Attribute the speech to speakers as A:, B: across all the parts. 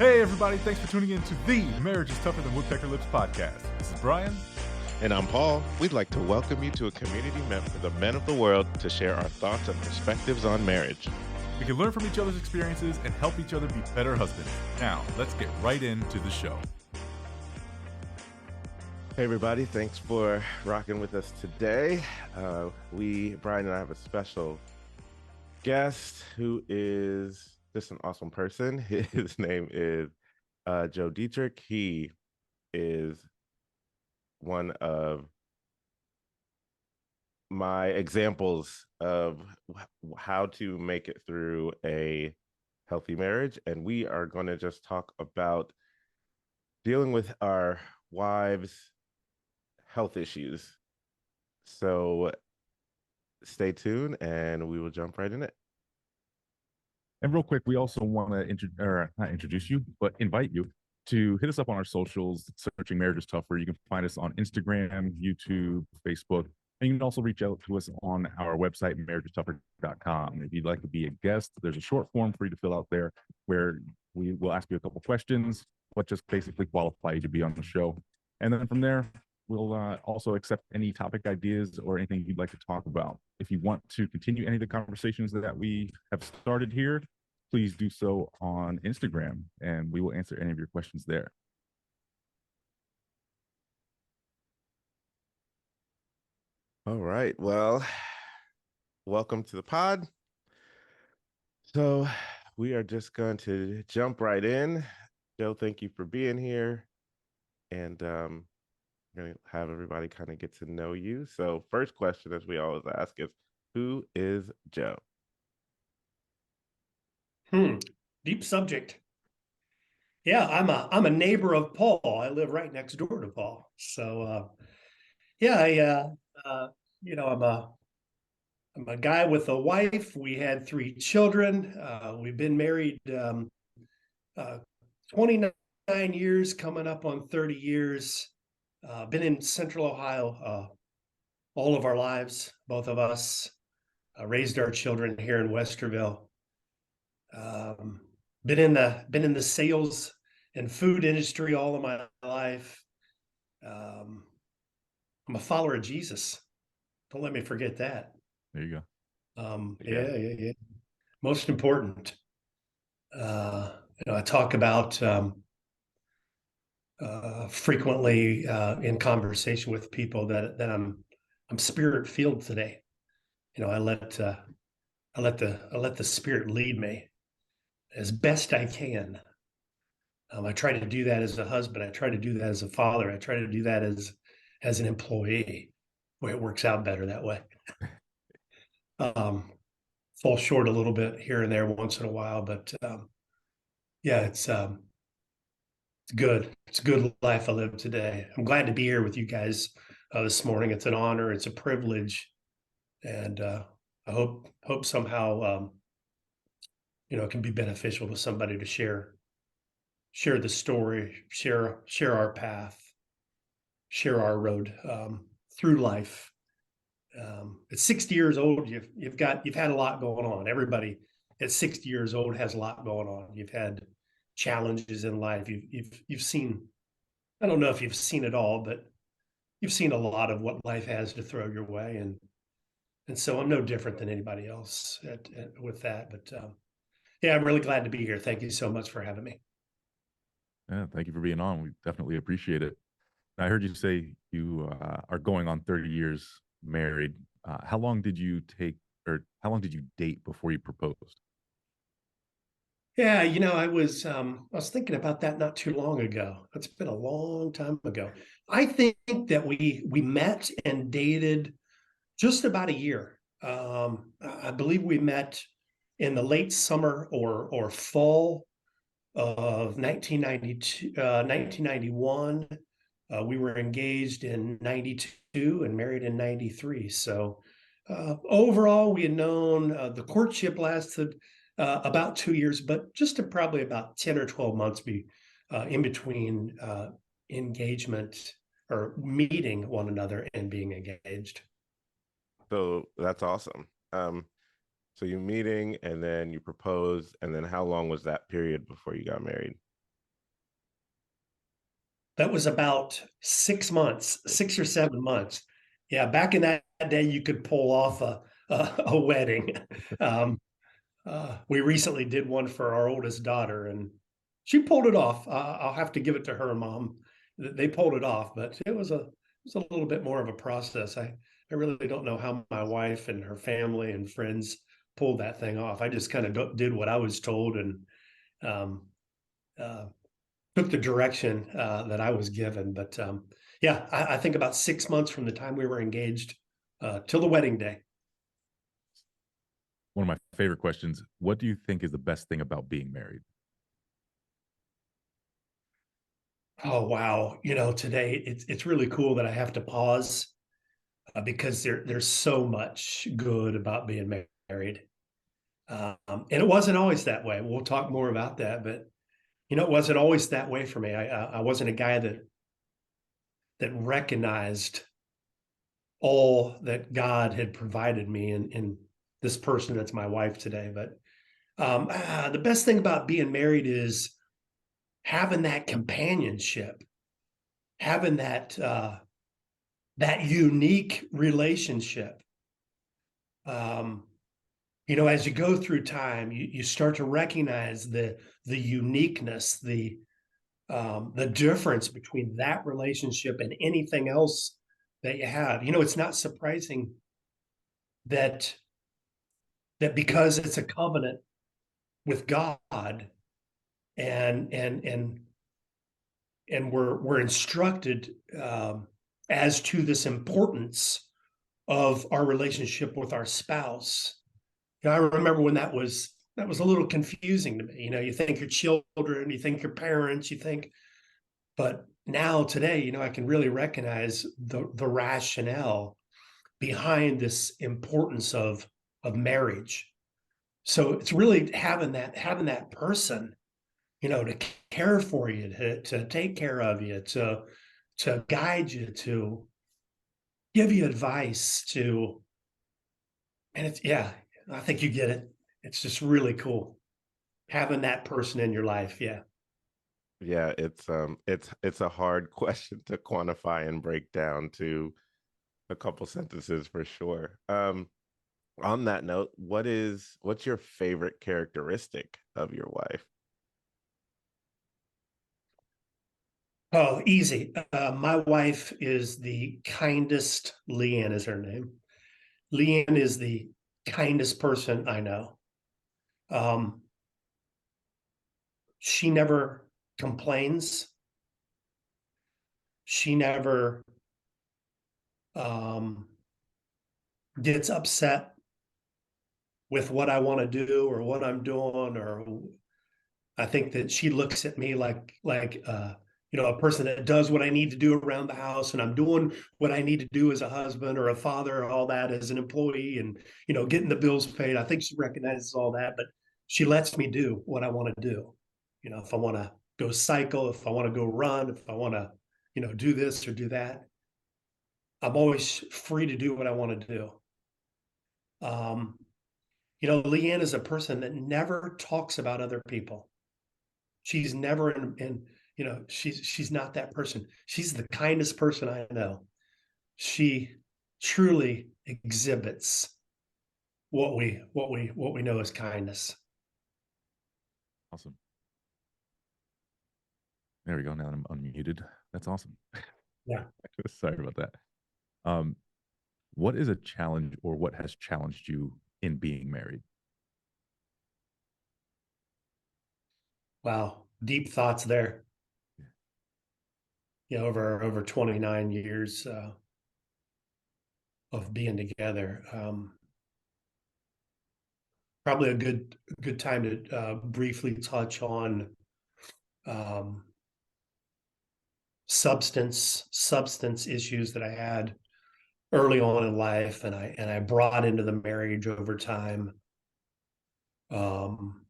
A: Hey everybody, thanks for tuning in to the Marriage is Tougher Than Woodpecker Lips podcast. This is Brian.
B: And I'm Paul. We'd like to welcome you to a community meant for the men of the world to share our thoughts and perspectives on marriage.
A: We can learn from each other's experiences and help each other be better husbands. Now, let's get right into the show.
B: Hey everybody, thanks for rocking with us today. Brian and I have a special guest who is just an awesome person. His name is Joe Dietrich. He is one of my examples of how to make it through a healthy marriage. And we are going to just talk about dealing with our wives' health issues. So stay tuned and we will jump right in it.
A: And real quick, we also want to not introduce you, but invite you to hit us up on our socials, searching Marriage is Tougher. You can find us on Instagram, YouTube, Facebook, and you can also reach out to us on our website, marriageisttougher.com. If you'd like to be a guest, there's a short form for you to fill out there where we will ask you a couple questions, what just basically qualify you to be on the show. And then from there, we'll also accept any topic ideas or anything you'd like to talk about. If you want to continue any of the conversations that we have started here, please do so on Instagram, and we will answer any of your questions there.
B: All right. Well, welcome to the pod. So we are just going to jump right in. Joe, thank you for being here. And I'm going to have everybody kind of get to know you. So first question, as we always ask, is who is Joe?
C: Deep subject. Yeah, I'm a neighbor of Paul. I live right next door to Paul. So I'm a guy with a wife. We had 3 children. We've been married 29 years, coming up on 30 years. Been in Central Ohio all of our lives, both of us. Raised our children here in Westerville. Been in the sales and food industry all of my life. I'm a follower of Jesus. Don't let me forget that.
A: There you go.
C: Yeah. Most important. I talk about frequently in conversation with people that I'm spirit filled today. I let the Spirit lead me as best I can. I try to do that as a husband. I try to do that as a father. I try to do that as an employee. Boy, it works out better that way. Fall short a little bit here and there once in a while, but yeah, it's good. It's a good life I live today. I'm glad to be here with you guys this morning. It's an honor. It's a privilege, and I hope somehow it can be beneficial to somebody to share the story, share our path, share our road through life. At 60 years old, you've had a lot going on. Everybody at 60 years old has a lot going on. You've had challenges in life. You've seen, I don't know if you've seen it all, but you've seen a lot of what life has to throw your way, and so I'm no different than anybody else with that. But yeah, I'm really glad to be here. Thank you so much for having me.
A: Yeah, thank you for being on. We definitely appreciate it. I heard you say you are going on 30 years married. How long did you date before you proposed?
C: Yeah, I was thinking about that not too long ago. It's been a long time ago. I think that we met and dated just about a year. I believe we met in the late summer or fall of 1991. We were engaged in 92 and married in 93. So overall, we had known the courtship lasted about 2 years, but just probably about 10 or 12 months in between engagement or meeting one another and being engaged.
B: So that's awesome. So you're meeting and then you propose, and then how long was that period before you got married?
C: That was about 6 months, 6 or 7 months. Yeah, back in that day, you could pull off a wedding. Um, we recently did one for our oldest daughter, and she pulled it off. I'll have to give it to her mom. They pulled it off, but it was a little bit more of a process. I really don't know how my wife and her family and friends pulled that thing off. I just kind of did what I was told, and um, uh, took the direction that I was given. But yeah, I think about 6 months from the time we were engaged till the wedding day.
A: One of my favorite questions. What do you think is the best thing about being married?
C: Oh wow! Today it's really cool that I have to pause because there's so much good about being married, and it wasn't always that way. We'll talk more about that, but it wasn't always that way for me. I wasn't a guy that recognized all that God had provided me in this person that's my wife today. But the best thing about being married is having that companionship, having that unique relationship. Um, as you go through time, you start to recognize the uniqueness, the difference between that relationship and anything else that you have. It's not surprising that because it's a covenant with God, and and and and we're instructed as to this importance of our relationship with our spouse. I remember when that was a little confusing to me. You think your children, you think your parents, but now today, I can really recognize the rationale behind this importance of marriage. So it's really having that person, to care for you, to take care of you, to guide you, to give you advice, and it's, yeah, I think you get it. It's just really cool having that person in your life. Yeah.
B: Yeah, it's a hard question to quantify and break down to a couple sentences for sure. On that note, what's your favorite characteristic of your wife?
C: Oh, easy. My wife is the kindest. Leanne is her name. Leanne is the kindest person I know. Um, she never complains. She never um, gets upset with what I want to do or what I'm doing. Or I think that she looks at me like a person that does what I need to do around the house, and I'm doing what I need to do as a husband or a father, or all that as an employee, and getting the bills paid. I think she recognizes all that, but she lets me do what I want to do. If I want to go cycle, if I want to go run, if I want to, do this or do that, I'm always free to do what I want to do. Um, Leanne is a person that never talks about other people. She's never she's not that person. She's the kindest person I know. She truly exhibits what we know as kindness.
A: Awesome. There we go. Now that I'm unmuted. That's awesome.
C: Yeah.
A: Sorry about that. Um, what is a challenge or what has challenged you in being married?
C: Wow. Deep thoughts there. Over 29 years of being together. Probably a good time to briefly touch on um, substance issues that I had early on in life, and I brought into the marriage over time. Um,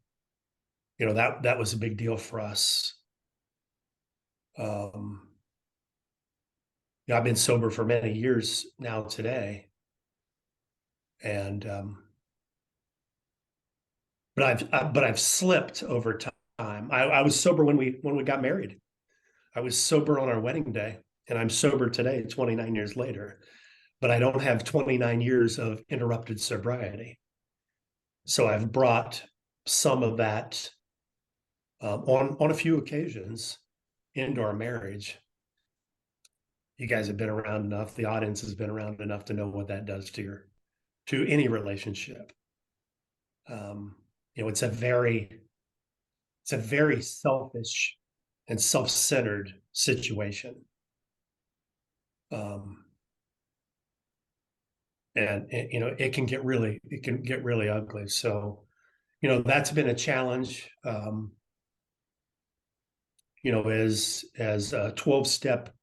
C: that was a big deal for us. Um, I've been sober for many years now today, and but I've slipped over time. I was sober when we got married. I was sober on our wedding day, and I'm sober today, 29 years later, but I don't have 29 years of interrupted sobriety. So I've brought some of that on a few occasions into our marriage. You guys have been around enough. The audience has been around enough to know what that does to any relationship. It's a very selfish and self-centered situation. And it can get really ugly. So, that's been a challenge. As a 12-step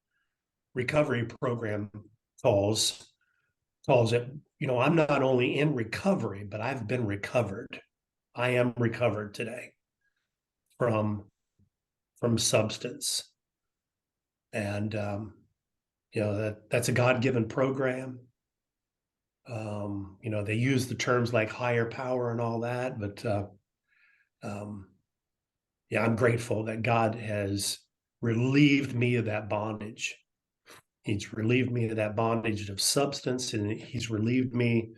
C: recovery program calls it, I'm not only in recovery, but I've been recovered. I am recovered today from substance. And that's a God-given program. They use the terms like higher power and all that, but I'm grateful that God has relieved me of that bondage. He's relieved me of that bondage of substance, and he's relieved me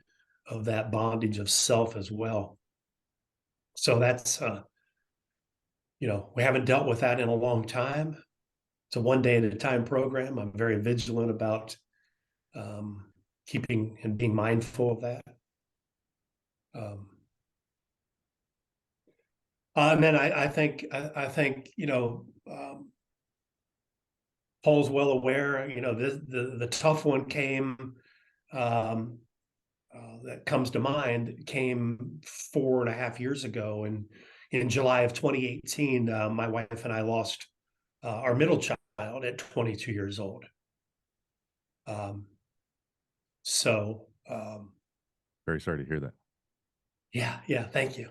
C: of that bondage of self as well. So that's, we haven't dealt with that in a long time. It's a one day at a time program. I'm very vigilant about keeping and being mindful of that. And then I think Paul's well aware. The tough one came. That comes to mind came 4.5 years ago, and in July of 2018, my wife and I lost our middle child at 22 years old. So
A: Very sorry to hear that.
C: Yeah. Thank you.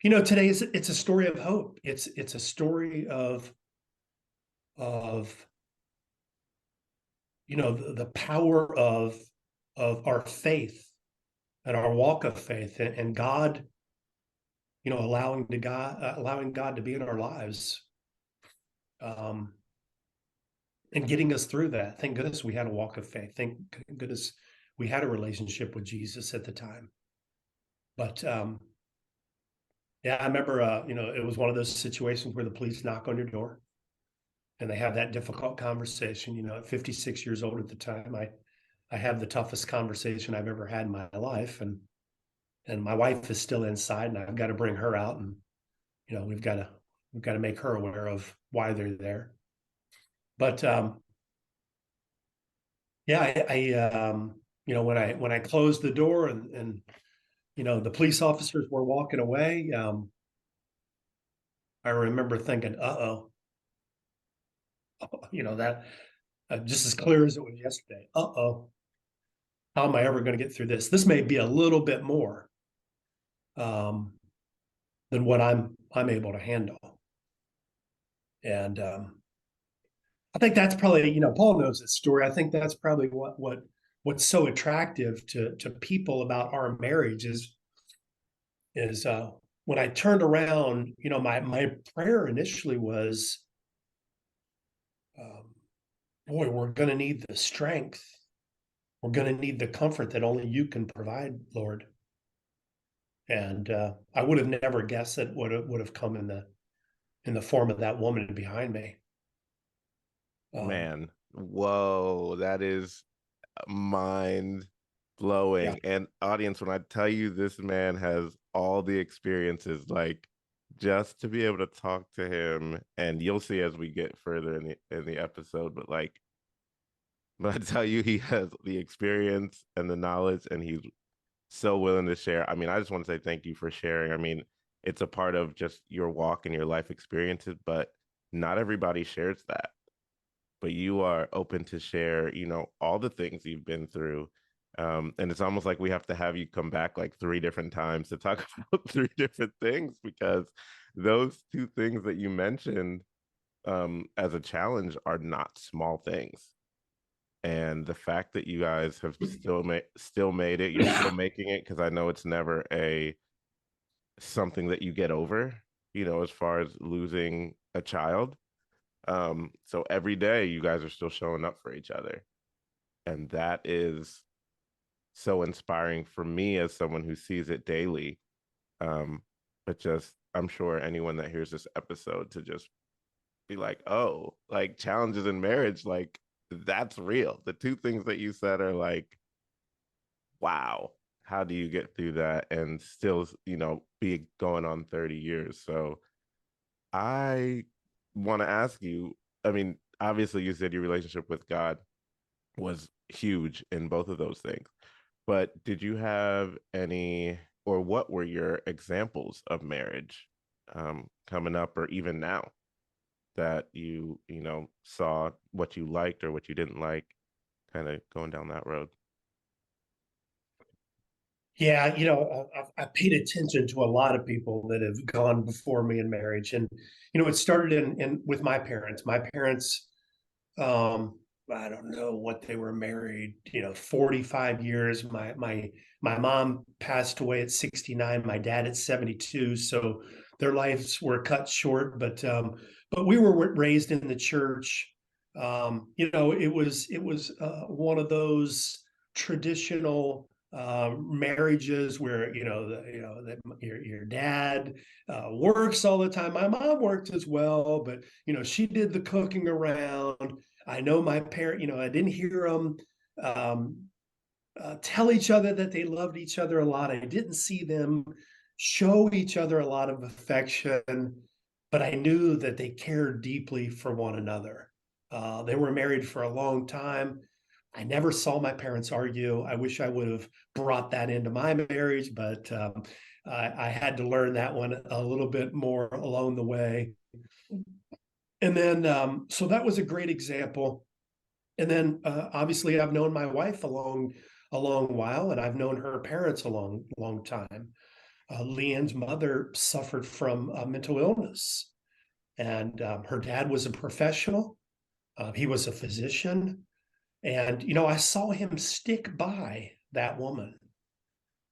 C: Today it's a story of hope. It's a story of the power of our faith and our walk of faith, and God, allowing God to be in our lives, and getting us through that. Thank goodness we had a walk of faith. Thank goodness we had a relationship with Jesus at the time. But I remember, it was one of those situations where the police knock on your door and they have that difficult conversation. At 56 years old at the time, I have the toughest conversation I've ever had in my life, and my wife is still inside, and I've got to bring her out, and we've got to make her aware of why they're there. But when I closed the door and the police officers were walking away, I remember thinking, uh-oh, that just as clear as it was yesterday. Uh-oh, how am I ever going to get through this? This may be a little bit more than what I'm able to handle. And I think that's probably, Paul knows this story. I think that's probably what's so attractive to people about our marriage is when I turned around, my prayer initially was, boy, we're going to need the strength. We're going to need the comfort that only you can provide, Lord. And I would have never guessed that would have come in the form of that woman behind me.
B: Man, whoa, that is mind blowing. Yeah. And audience, when I tell you this man has all the experiences, like just to be able to talk to him, and you'll see as we get further in the episode, but I tell you, he has the experience and the knowledge, and he's so willing to share. I mean, I just want to say thank you for sharing. I mean, it's a part of just your walk and your life experiences, but not everybody shares that. But you are open to share, all the things you've been through. And it's almost like we have to have you come back like 3 different times to talk about 3 different things, because those 2 things that you mentioned as a challenge are not small things. And the fact that you guys have still made it, you're still making it, because I know it's never something that you get over, as far as losing a child. So every day you guys are still showing up for each other. And that is so inspiring for me as someone who sees it daily. But just, I'm sure anyone that hears this episode to just be like, oh, like challenges in marriage, like that's real. The two things that you said are like, wow, how do you get through that and still, be going on 30 years? So I want to ask you, I mean, obviously you said your relationship with God was huge in both of those things, but did you have any, or what were your examples of marriage coming up or even now that saw what you liked or what you didn't like, kind of going down that road?
C: Yeah, I paid attention to a lot of people that have gone before me in marriage, and it started in with my parents. My parents, um, I don't know what they were married, 45 years. My mom passed away at 69, my dad at 72, so their lives were cut short, but we were raised in the church. It was one of those traditional marriages where that your dad works all the time. My mom worked as well, but she did the cooking around. I know my parent, I didn't hear them um, tell each other that they loved each other a lot. I didn't see them show each other a lot of affection, but I knew that they cared deeply for one another. They were married for a long time. I never saw my parents argue. I wish I would have brought that into my marriage, but I had to learn that one a little bit more along the way. And then, so that was a great example. And then, obviously, I've known my wife a long while, and I've known her parents a long time. Leanne's mother suffered from mental illness, and her dad was a professional. He was a physician, and I saw him stick by that woman.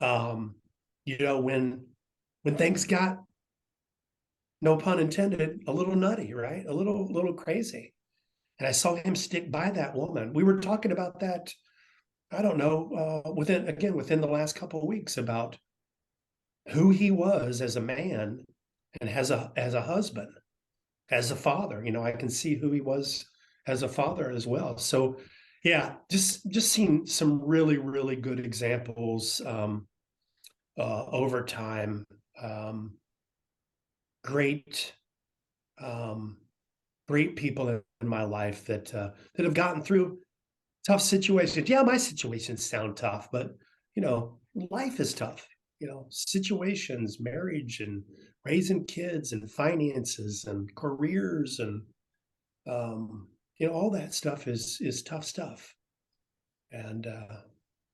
C: Um, when things got, no pun intended, a little nutty, right? A little crazy. And I saw him stick by that woman. We were talking about that, I don't know, within the last couple of weeks, about who he was as a man and as a husband, as a father. I can see who he was as a father as well. So yeah, just seeing some really, really good examples over time. Um, great um, great people in my life that have gotten through tough situations. Yeah, my situations sound tough, but life is tough. Situations, marriage, and raising kids, and finances, and careers, and all that stuff is tough stuff. And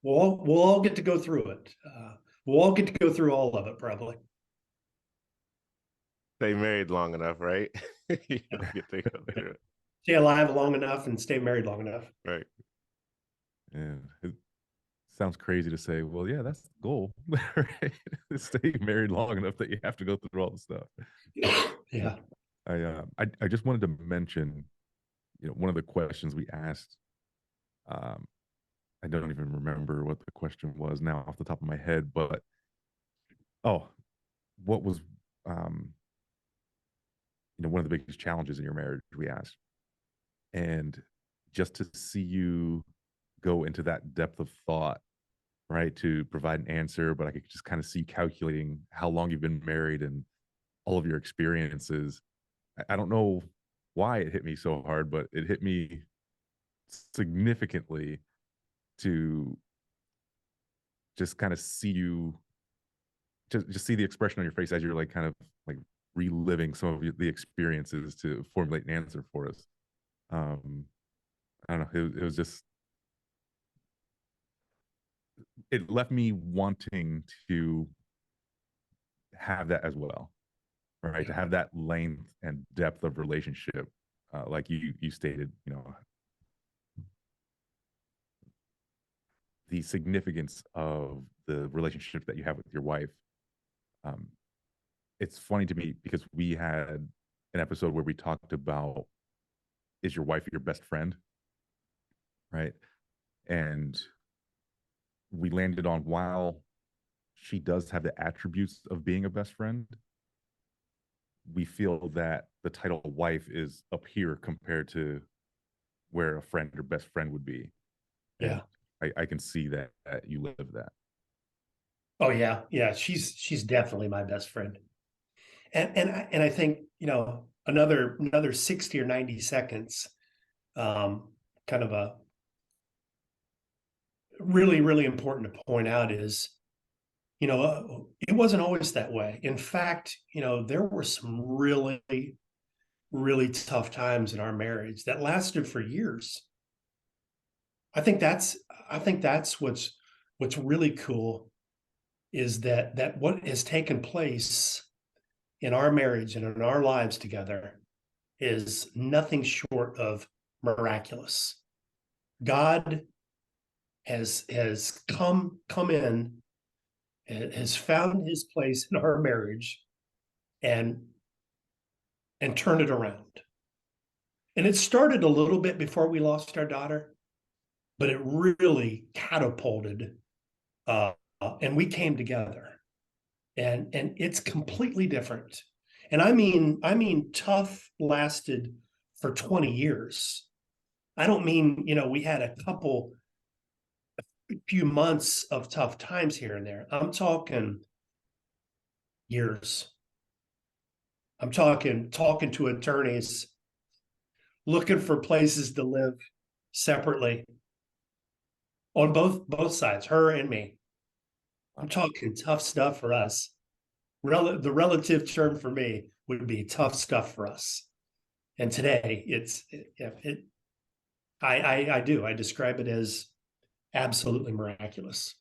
C: we'll all get to go through it. We'll all get to go through all of it, probably.
B: Stay married long enough, right? You
C: Yeah.
B: get to go through it.
C: Stay alive long enough and stay married long enough.
B: Right.
A: And it sounds crazy to say, well, yeah, that's the goal, right? Stay married long enough that you have to go through all the stuff.
C: Yeah.
A: I just wanted to mention, one of the questions we asked. I don't even remember what the question was now off the top of my head, but oh, what was um, one of the biggest challenges in your marriage? We asked, and just to see you go into that depth of thought, right, to provide an answer, but I could just kind of see calculating how long you've been married and all of your experiences. I don't know why it hit me so hard, but it hit me significantly to just kind of see you, just see the expression on your face as you're like kind of like reliving some of the experiences to formulate an answer for us. Um, I don't know. It was just, it left me wanting to have that as well, right? To have that length and depth of relationship, like you stated, the significance of the relationship that you have with your wife. Um, it's funny to me because we had an episode where we talked about is your wife your best friend? Right. And we landed on, while she does have the attributes of being a best friend, we feel that the title wife is up here compared to where a friend or best friend would be. And I can see that you live that.
C: Oh yeah. Yeah. She's definitely my best friend. And I think, another 60 or 90 seconds, kind of a really, really important to point out is, it wasn't always that way. In fact, there were some really, really tough times in our marriage that lasted for years. I think that's what's really cool is that what has taken place in our marriage and in our lives together is nothing short of miraculous. God has come in, has found his place in our marriage and turned it around. And it started a little bit before we lost our daughter, but it really catapulted, and we came together, and it's completely different. And I mean tough lasted for 20 years. I don't mean, we had a few months of tough times here and there. I'm talking years. I'm talking to attorneys, looking for places to live separately on both sides, her and me. I'm talking tough stuff for us. The relative term for me would be tough stuff for us. And today I describe it as absolutely miraculous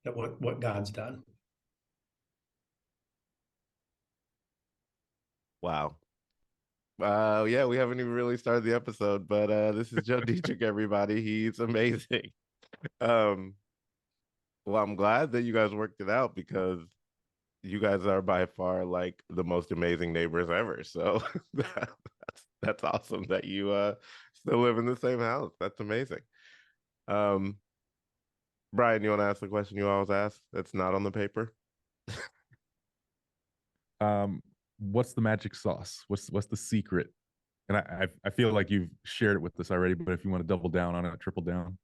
C: at what God's done.
B: Wow. Yeah, we haven't even really started the episode, but this is Joe Dietrich, everybody. He's amazing. Um, well, I'm glad that you guys worked it out because you guys are by far like the most amazing neighbors ever. So that's awesome that you still live in the same house. That's amazing. Um, Brian, you want to ask the question you always ask that's not on the paper?
A: What's the magic sauce? What's the secret? And I feel like you've shared it with us already, but if you want to double down on it, triple down.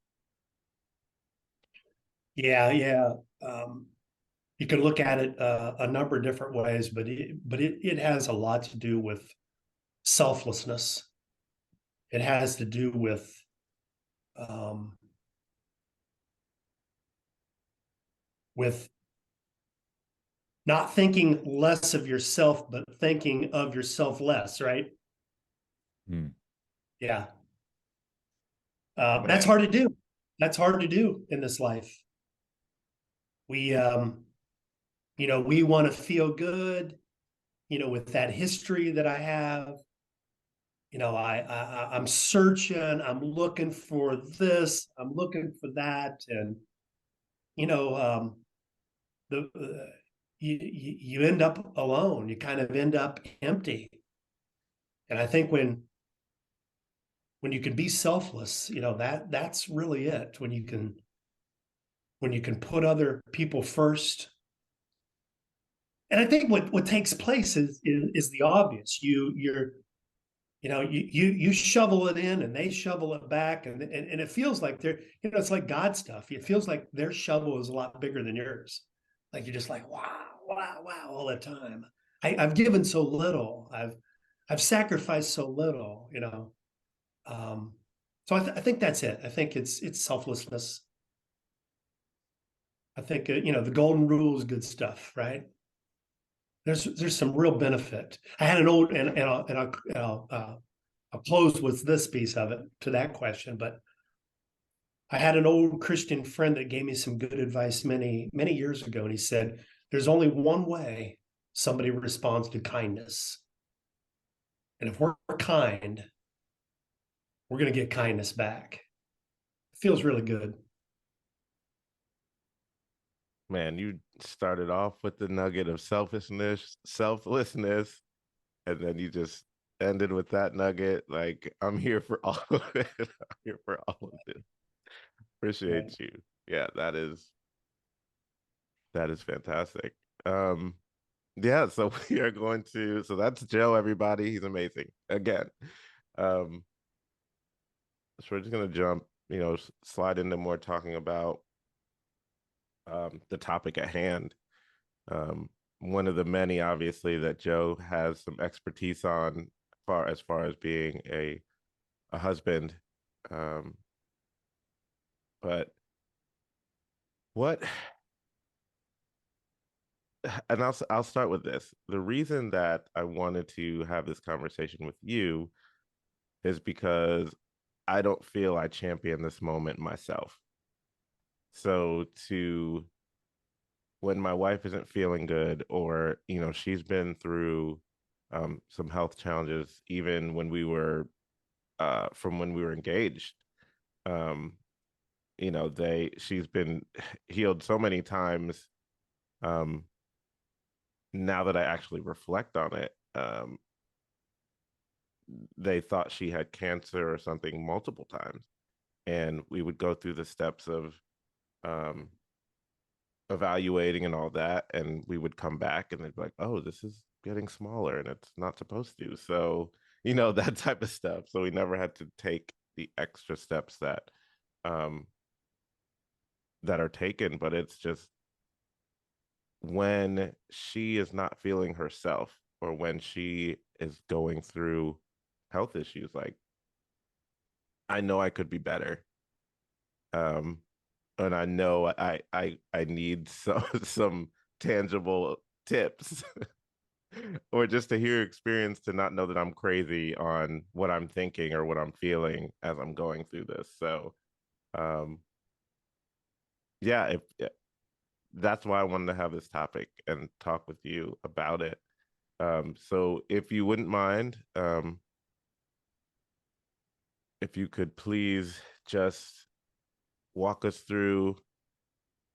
C: Yeah. You can look at it a number of different ways, but it has a lot to do with selflessness. It has to do um, with not thinking less of yourself, but thinking of yourself less, right?
A: Hmm.
C: Yeah. That's
B: Man,
C: hard to do. That's hard to do in this life. We, we want to feel good, with that history that I have. I'm searching, I'm looking for this, I'm looking for that. And, you know, the, you end up alone, you kind of end up empty. And I think when you can be selfless, that's really it. When you can put other people first. And I think what takes place is the obvious. You shovel it in and they shovel it back, and it feels like it's like God stuff. It feels like their shovel is a lot bigger than yours. Like you're just like, wow all the time. I've given so little. I've sacrificed so little. Um, so I think that's it. I think it's selflessness. I think the golden rule is good stuff, right? There's some real benefit. I had an old I'll close with this piece of it to that question, but I had an old Christian friend that gave me some good advice many, many years ago. And he said, there's only one way somebody responds to kindness. And if we're kind, we're going to get kindness back. It feels really good.
B: man, you started off with the nugget of selfishness, selflessness, and then you just ended with that nugget. Like, I'm here for all of it. I'm here for all of it. Appreciate you. Yeah, that is fantastic. Um, yeah, so we are going to, so that's Joe, everybody. He's amazing. Again. Um, so we're just gonna jump, slide into more talking about the topic at hand. Um, one of the many, obviously, that Joe has some expertise on, far as being a husband. Um, but what, and I'll start with this. The reason that I wanted to have this conversation with you is because I don't feel I champion this moment myself. So to when my wife isn't feeling good, or she's been through some health challenges, even when we were from when we were engaged. um she's been healed so many times. um Now that I actually reflect on it, they thought she had cancer or something multiple times, and we would go through the steps of um evaluating and all that, and we would come back and they'd be like, oh, this is getting smaller and it's not supposed to. So that type of stuff. So we never had to take the extra steps um that are taken. But it's just, when she is not feeling herself, or when she is going through health issues, like, I know I could be better. um and I know I need some tangible tips, or just to hear experience, to not know that I'm crazy on what I'm thinking or what I'm feeling as I'm going through this. So um yeah, if that's why I wanted to have this topic and talk with you about it. So if you wouldn't mind, if you could please just walk us through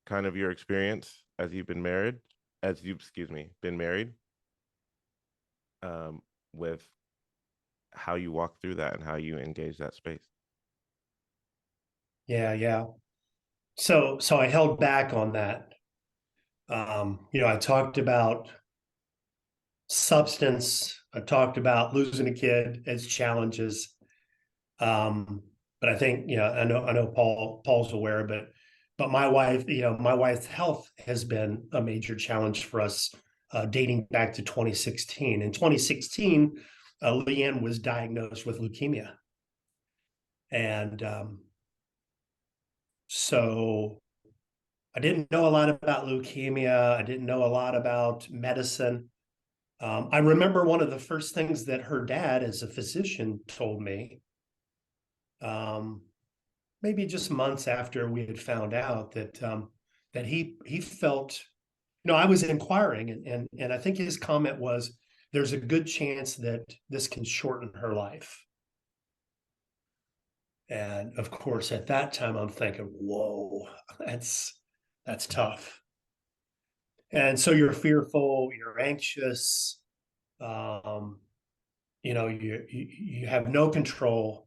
B: kind of your experience as you've been married, excuse me, been married, um, with how you walk through that and how you engage that space.
C: Yeah. So I held back on that. I talked about substance. I talked about losing a kid as challenges. But I think, I know Paul's aware, but my wife's health has been a major challenge for us, dating back to 2016. In 2016, Leanne was diagnosed with leukemia. And so I didn't know a lot about leukemia. I didn't know a lot about medicine. I remember one of the first things that her dad, as a physician, told me, um, maybe just months after we had found out that he felt, I was inquiring, and I think his comment was, there's a good chance that this can shorten her life. And of course, at that time, I'm thinking, whoa, that's tough. And so you're fearful, you're anxious, um, you have no control.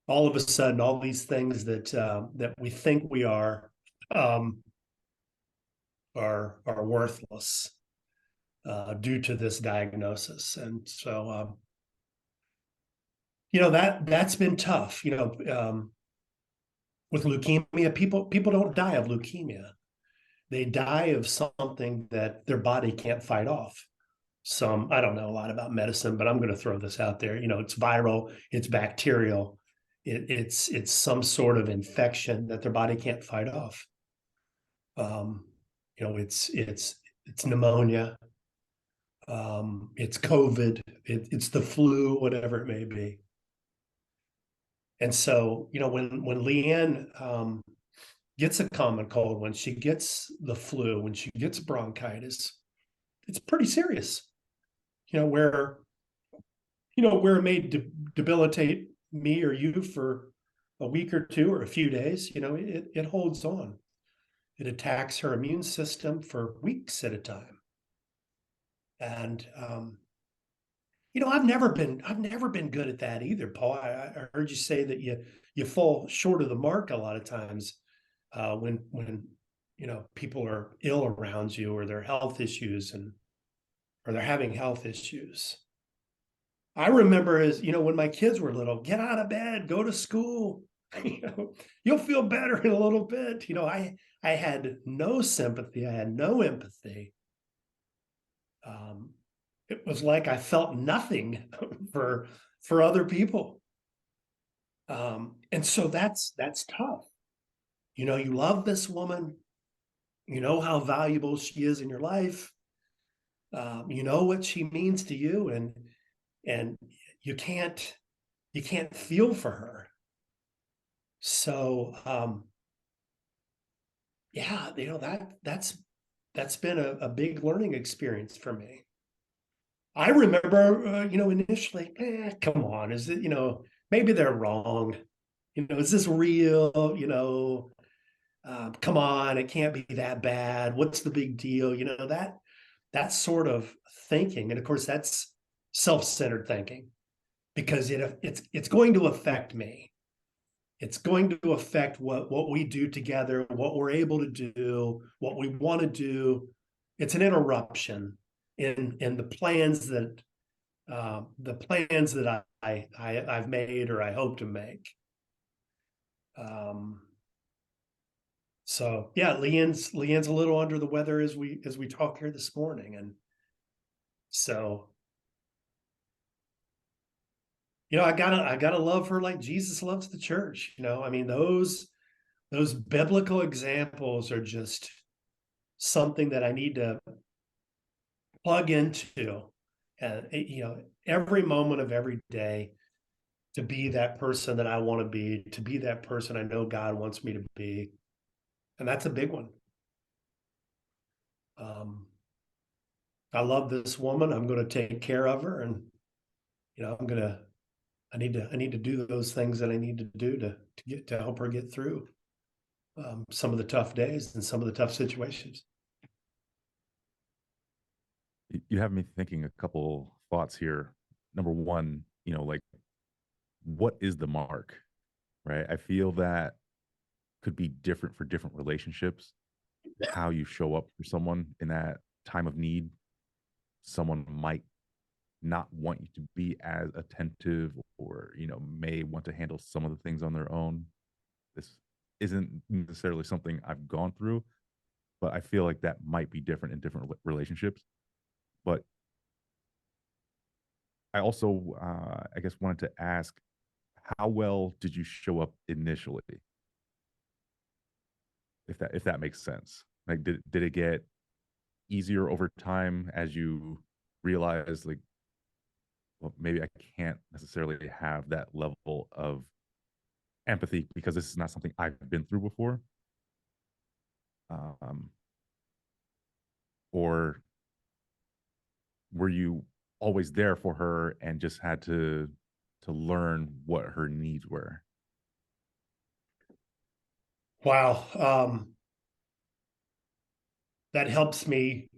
C: All of a sudden, all these things that we think we um, are worthless due to this diagnosis. And so, that's been tough. With leukemia, people don't die of leukemia. They die of something that their body can't fight off. I don't know a lot about medicine, but I'm going to throw this out there. It's viral, it's bacterial, it's some sort of infection that their body can't fight off. It's pneumonia, it's COVID, it's the flu, whatever it may be. And so, when Leanne gets a common cold, when she gets the flu, when she gets bronchitis, it's pretty serious. Where it may debilitate me or you for a week or two or a few days, it holds on. It attacks her immune system for weeks at a time. And I've never been good at that either, Paul. I heard you say that you fall short of the mark a lot of times when people are ill around you, or their health issues, or they're having health issues. I remember, as when my kids were little, get out of bed, go to school. You'll feel better in a little bit. I had no sympathy, I had no empathy. It was like I felt nothing for other people. And so that's tough. You love this woman, you know how valuable she is in your life. You know what she means to you, and you can't feel for her. So yeah, that's been a big learning experience for me. I remember, initially, come on, is it, maybe they're wrong. Is this real? Come on, it can't be that bad. What's the big deal? That sort of thinking, and of course, that's self-centered thinking, because it's going to affect me. It's going to affect what we do together, what we're able to do, what we want to do. It's an interruption in the plans that I've made, or I hope to make. So yeah, Leanne's a little under the weather as we talk here this morning, and so I gotta love her like Jesus loves the church. I mean, those biblical examples are just something that I need to plug into, and every moment of every day, to be that person that I want to be that person I know God wants me to be. And that's a big one. I love this woman. I'm going to take care of her, and I need to do those things that I need to do to help her get through some of the tough days and some of the tough situations.
A: You have me thinking a couple thoughts here. Number one, like, what is the mark, right? I feel that could be different for different relationships. How you show up for someone in that time of need. Someone might not want you to be as attentive, or may want to handle some of the things on their own. This isn't necessarily something I've gone through, but I feel like that might be different in different relationships. But I also I guess wanted to ask, how well did you show up initially, if that makes sense? Like, did it get easier over time as you realize, like, well, maybe I can't necessarily have that level of empathy because this is not something I've been through before? Um, or were you always there for her and just had to learn what her needs were?
C: Wow. That helps me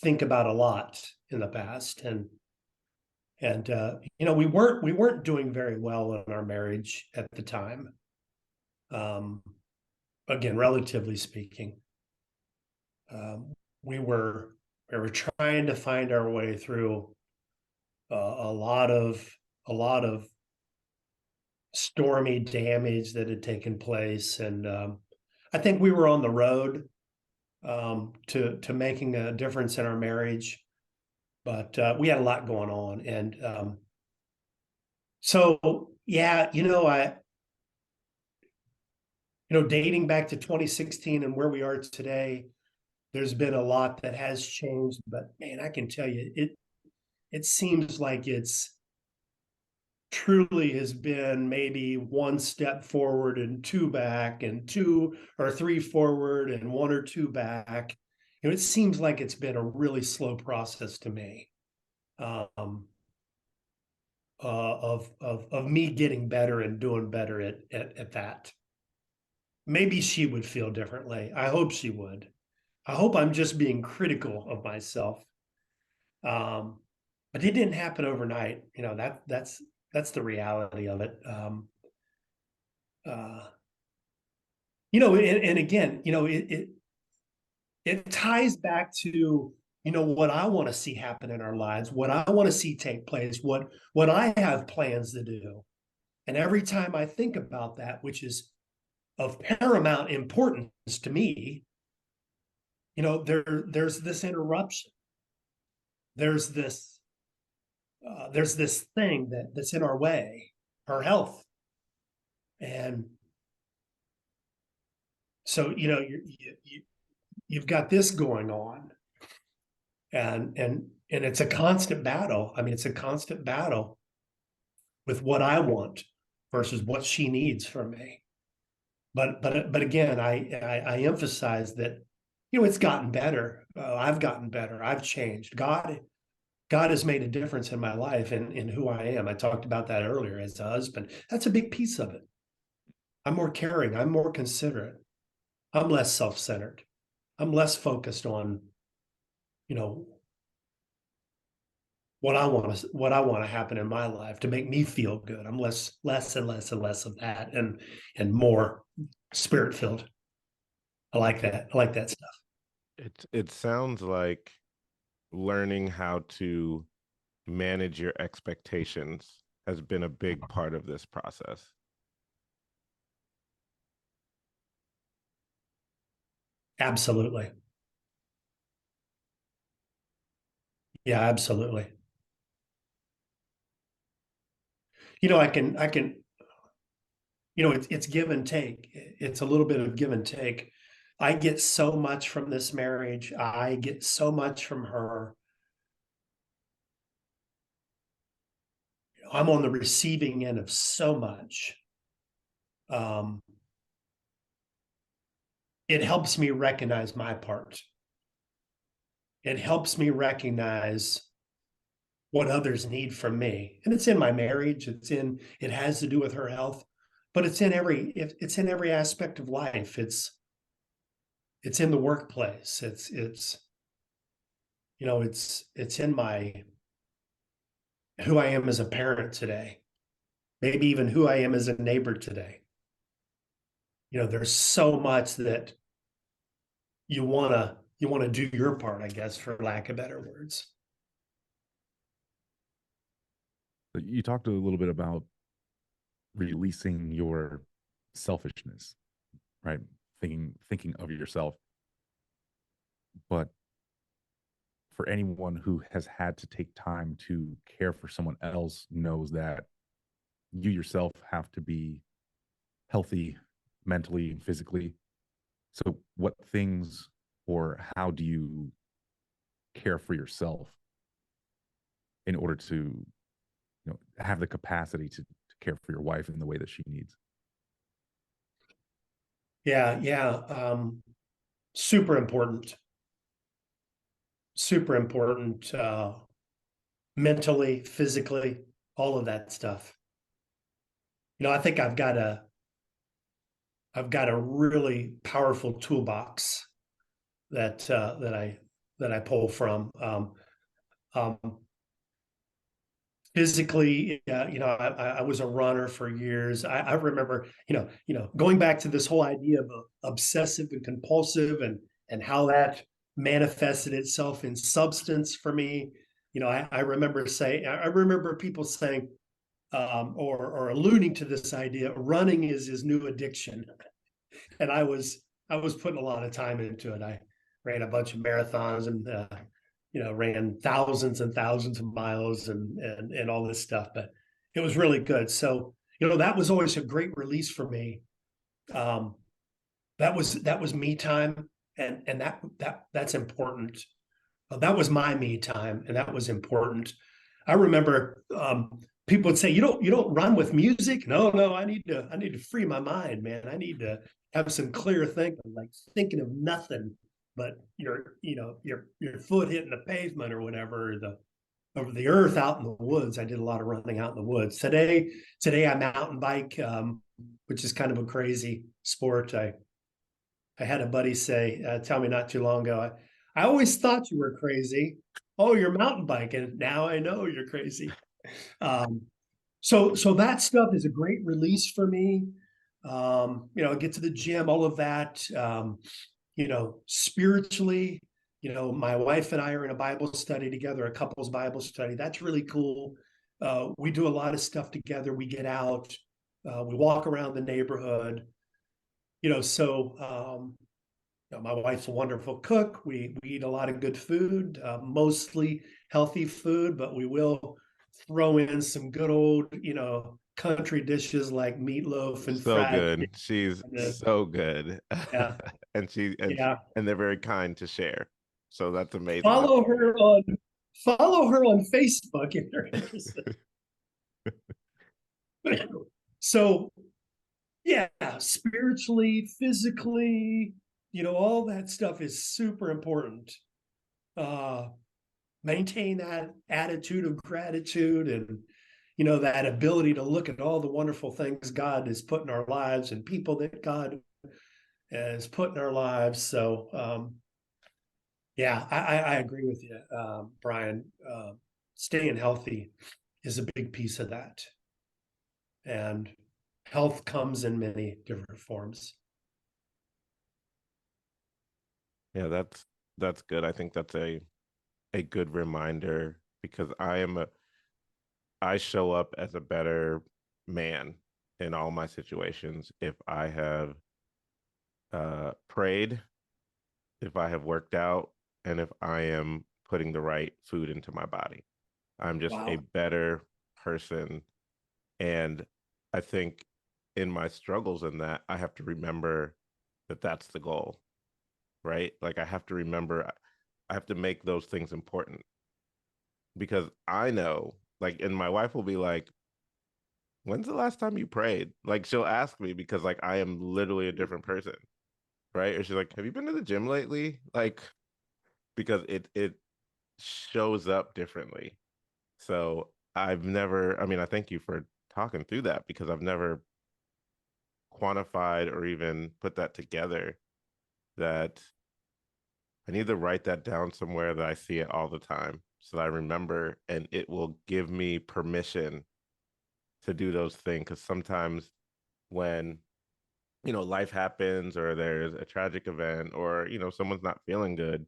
C: think about a lot in the past, and we weren't doing very well in our marriage at the time. Um, Again, relatively speaking, um, we were trying to find our way through a lot of stormy damage that had taken place, and I think we were on the road to making a difference in our marriage, but we had a lot going on, and so yeah, dating back to 2016 and where we are today, there's been a lot that has changed, but man, I can tell you, it seems like it's truly has been maybe one step forward and two back, and two or three forward and one or two back. It seems like it's been a really slow process to me, of me getting better and doing better at that. Maybe she would feel differently. I hope she would. I hope I'm just being critical of myself. But but it didn't happen overnight. You know, that's the reality of it. Uh, you know, and again, you know, it ties back to, you know, what I want to see happen in our lives, what I want to see take place, what I have plans to do. And every time I think about that, which is of paramount importance to me, you know, there's this interruption. There's this thing that's in our way, our health. And so, you know, you've got this going on, and it's a constant battle. I mean, it's a constant battle with what I want versus what she needs from me. But again, I emphasize that, you know, it's gotten better. I've gotten better. I've changed. God has made a difference in my life and in who I am. I talked about that earlier as a husband. That's a big piece of it. I'm more caring. I'm more considerate. I'm less self-centered. I'm less focused on, you know, what I want to happen in my life to make me feel good. I'm less and less of that, and more spirit filled. I like that. I like that stuff.
B: It sounds like learning how to manage your expectations has been a big part of this process.
C: Absolutely. Yeah, absolutely. You know, I can, you know, it's give and take. It's a little bit of give and take. I get so much from this marriage. I get so much from her. I'm on the receiving end of so much. Um, it helps me recognize my part. It helps me recognize what others need from me. And it's in my marriage. It has to do with her health, but it's in every aspect of life. It's in the workplace. You know, it's in my, who I am as a parent today, maybe even who I am as a neighbor today. You know, there's so much that you want to do your part, I guess, for lack of better words.
A: You talked a little bit about releasing your selfishness, right? Thinking of yourself. But for anyone who has had to take time to care for someone else knows that you yourself have to be healthy mentally and physically. So what things or how do you care for yourself in order to, have the capacity to care for your wife in the way that she needs?
C: Yeah. Super important. Super important. Mentally, physically, all of that stuff. You know, I think I've got a really powerful toolbox that I pull from. Um, Physically, you know, I was a runner for years. I remember, going back to this whole idea of obsessive and compulsive, and how that manifested itself in substance for me. You know, I remember people saying, or alluding to this idea, running is his new addiction. And I was putting a lot of time into it. I ran a bunch of marathons and ran thousands and thousands of miles and all this stuff. But it was really good. So that was always a great release for me. Um, that was me time, and that's important. That was my me time, and that was important. I remember people would say, you don't run with music. No, I need to free my mind, man. I need to have some clear thinking, like thinking of nothing but your foot hitting the pavement or whatever, or the earth out in the woods. I did a lot of running out in the woods. Today I mountain bike, which is kind of a crazy sport. I had a buddy say, tell me not too long ago, I always thought you were crazy, oh, you're mountain biking. Now I know you're crazy. Um, so that stuff is a great release for me. Get to the gym, all of that. Spiritually, my wife and I are in a Bible study together, a couples Bible study. That's really cool. We do a lot of stuff together. We get out, we walk around the neighborhood. My wife's a wonderful cook. We eat a lot of good food, mostly healthy food, but we will throw in some good old, country dishes like meatloaf and
B: So
C: fried
B: good.
C: chicken.
B: She's so good.
C: Yeah,
B: and she
C: yeah.
B: and they're very kind to share. So that's amazing.
C: Follow her on follow her on Facebook if you're interested. So yeah, spiritually, physically, all that stuff is super important. Uh, Maintain that attitude of gratitude and that ability to look at all the wonderful things God has put in our lives and people that God has put in our lives. So yeah, I agree with you, Brian. Staying healthy is a big piece of that, and health comes in many different forms.
B: Yeah, that's good. I think that's a good reminder because I show up as a better man in all my situations if I have prayed, if I have worked out, and if I am putting the right food into my body. I'm just a
C: Wow.
B: better person. And I think in my struggles in that, I have to remember that that's the goal, right? Like I have to remember, I have to make those things important because I know, like, and my wife will be like, when's the last time you prayed? Like she'll ask me because like I am literally a different person, right? Or she's like, have you been to the gym lately? Like because it shows up differently. So I've never, I mean, I thank you for talking through that because I've never quantified or even put that together that I need to write that down somewhere that I see it all the time so that I remember and it will give me permission to do those things. Because sometimes when, life happens or there's a tragic event or, someone's not feeling good,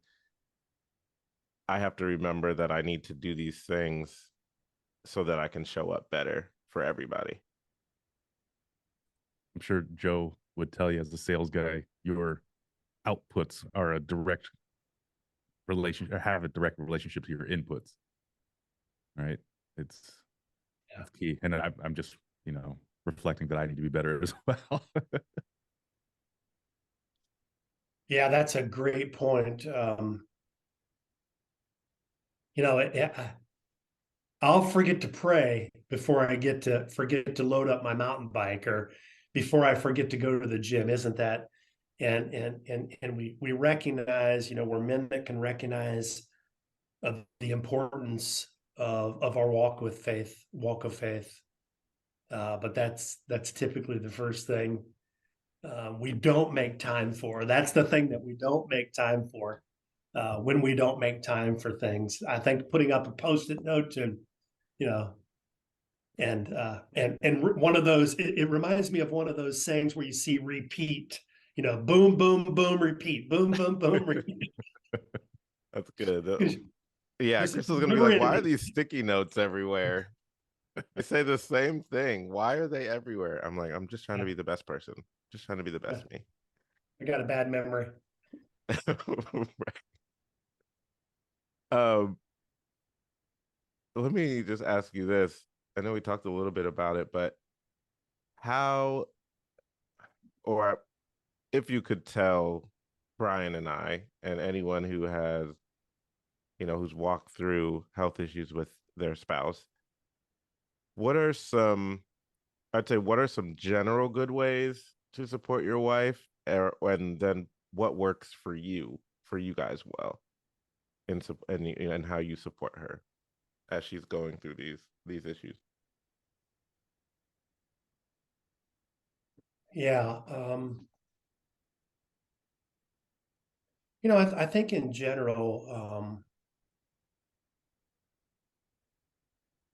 B: I have to remember that I need to do these things so that I can show up better for everybody.
A: I'm sure Joe would tell you as a sales guy, your outputs are a direct relation or have a direct relationship to your inputs. Right. It's
C: Yeah.
A: It's key. And I'm just, reflecting that I need to be better as well.
C: Yeah, that's a great point. You know, it, I'll forget to pray before I forget to load up my mountain bike or before I forget to go to the gym. Isn't that? And we recognize, we're men that can recognize the importance of our walk of faith. But that's typically the first thing we don't make time for. That's the thing that we don't make time for. When we don't make time for things, I think putting up a post-it note to, you know, and one of those, it reminds me of one of those sayings where you see repeat, boom, boom, boom, repeat, boom, boom, boom, repeat.
B: That's good. Yeah,
C: There's
B: Crystal's gonna be
C: never
B: like, why are
C: ending.
B: these sticky notes everywhere? They say the same thing. Why are they everywhere? I'm like, I'm just trying to be the best person. Just trying to be the
C: Yeah,
B: best me.
C: I got a bad memory.
B: Right. Um, Let me just ask you this. I know we talked a little bit about it, but how, or if you could tell Brian and I, and anyone who has, who's walked through health issues with their spouse, what are some, I'd say, what are some general good ways to support your wife? And then what works for you guys well, and how you support her as she's going through these issues?
C: Yeah. I think in general,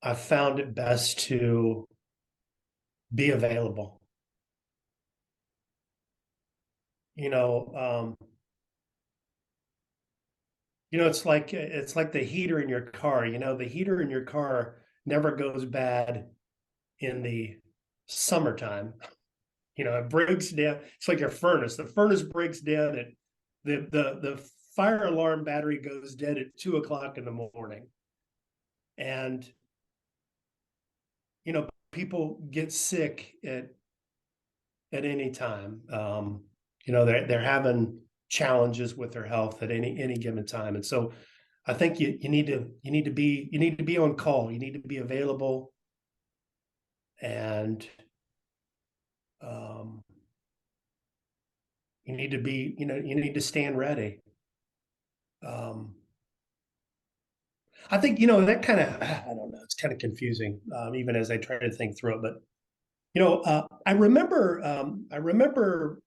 C: I found it best to be available. You know, it's like the heater in your car. The heater in your car never goes bad in the summertime. It breaks down. It's like your furnace. The furnace breaks down at the fire alarm battery goes dead at 2 o'clock in the morning. And people get sick at any time. They're having challenges with their health at any given time. And so I think you need to be on call. You need to be available, and you need to stand ready. I think that kind of, I don't know, it's kind of confusing, even as I try to think through it. But I remember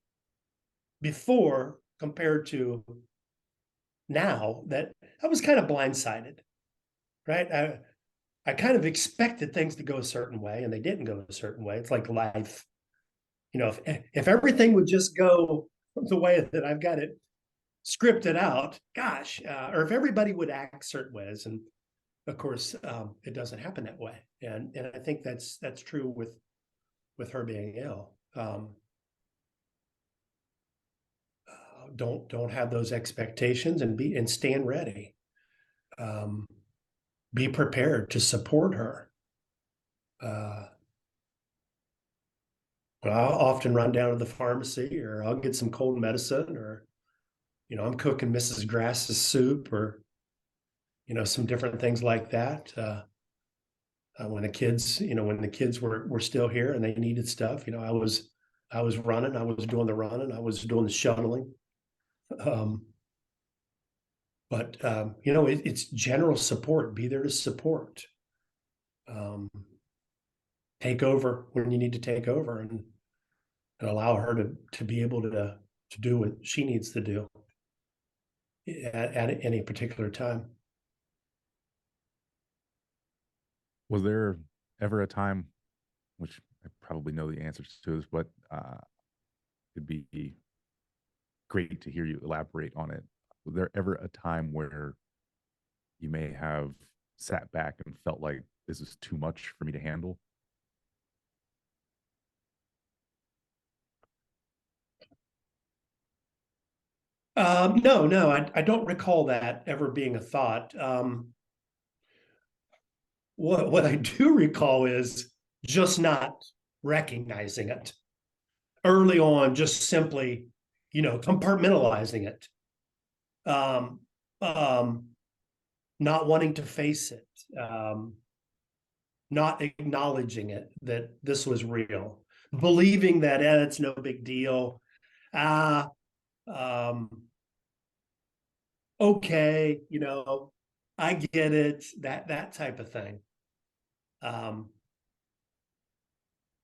C: before compared to now that I was kind of blindsided, right? I kind of expected things to go a certain way, and they didn't go a certain way. It's like life. If everything would just go the way that I've got it scripted out, gosh, or if everybody would act certain ways, and of course, it doesn't happen that way. And I think that's true with her being ill. Don't have those expectations, and stand ready. Be prepared to support her. I'll often run down to the pharmacy, or I'll get some cold medicine, or I'm cooking Mrs. Grass's soup, or some different things like that. When the kids were still here and they needed stuff, I was running, I was doing the running, I was doing the shuttling. But it's general support. Be there to support. Take over when you need to take over, and allow her to be able to do what she needs to do at any particular time.
A: Was there ever a time, which I probably know the answers to this, but it'd be great to hear you elaborate on it. Was there ever a time where you may have sat back and felt like this is too much for me to handle?
C: No, I don't recall that ever being a thought. What I do recall is just not recognizing it early on, just simply, compartmentalizing it, um, um, not wanting to face it, not acknowledging it, that this was real, believing that it's no big deal. Ah, okay, I get it, that type of thing.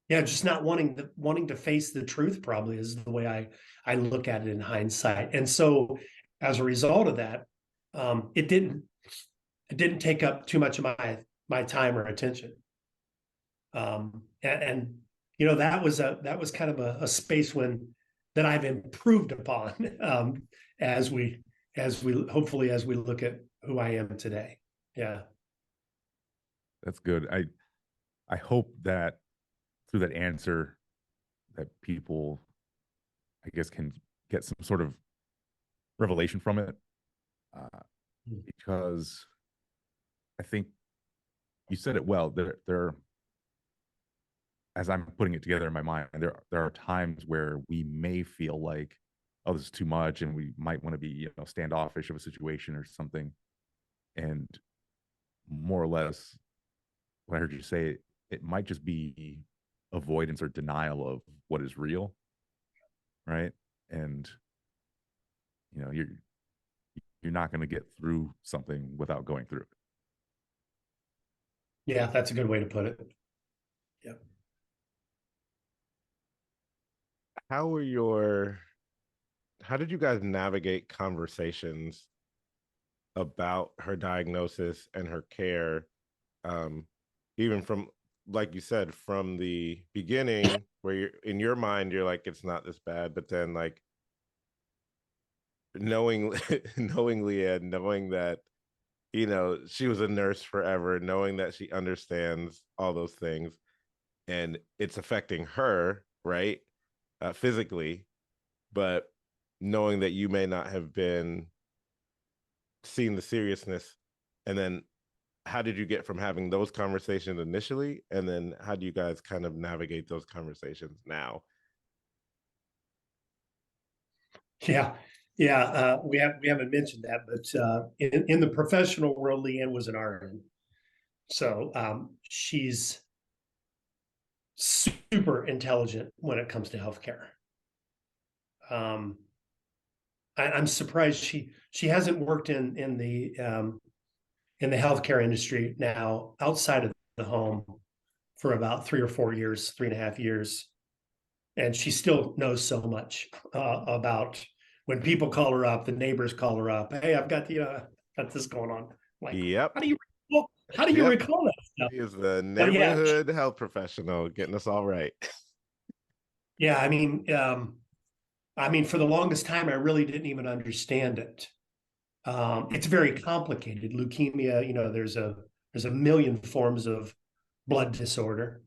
C: Yeah, just not wanting to face the truth probably is the way I look at it in hindsight. And so as a result of that, it didn't take up too much of my time or attention. And that was kind of a space that I've improved upon, as we hopefully as we look at who I am today. Yeah.
A: That's good. I hope that through that answer that people, I guess, can get some sort of revelation from it, because I think you said it well. There, as I'm putting it together in my mind, there are times where we may feel like, oh, this is too much, and we might want to be, standoffish of a situation or something. And more or less, what I heard you say, it might just be avoidance or denial of what is real, right? And you're not going to get through something without going through it.
C: Yeah, that's a good way to put it. Yeah.
B: How did you guys navigate conversations about her diagnosis and her care, even from, like you said, from the beginning, where you're in your mind, you're like, it's not this bad, but then like knowing knowing Leanne, knowing that, you know, she was a nurse forever, knowing that she understands all those things, and it's affecting her, right? Physically, but knowing that you may not have been seeing the seriousness. And then how did you get from having those conversations initially, and then how do you guys kind of navigate those conversations now?
C: Yeah, yeah. We haven't mentioned that, but in the professional world, Leanne was an RN, so she's super intelligent when it comes to healthcare. Um, I'm surprised she hasn't worked in the healthcare industry now outside of the home for about 3 or 4 years, 3.5 years, and she still knows so much about when people call her up, the neighbors call her up. Hey, I've got got this going on. Like,
B: Yep.
C: how do you how do you
B: Yep.
C: recall that stuff?
B: He is the
C: But yeah,
B: neighborhood health professional getting us all right.
C: yeah. I mean, for the longest time, I really didn't even understand it. It's very complicated. Leukemia, there's a million forms of blood disorder,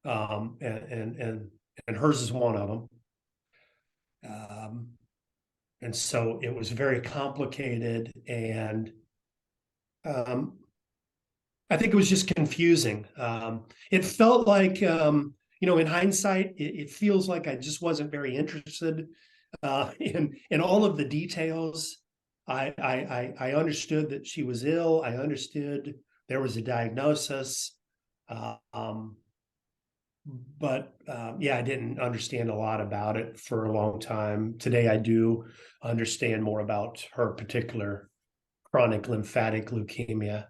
C: and hers is one of them. Um, and so it was very complicated, and um, I think it was just confusing. It felt like, in hindsight, it feels like I just wasn't very interested in all of the details. I understood that she was ill. I understood there was a diagnosis, um, but yeah, I didn't understand a lot about it for a long time. Today, I do understand more about her particular chronic lymphatic leukemia.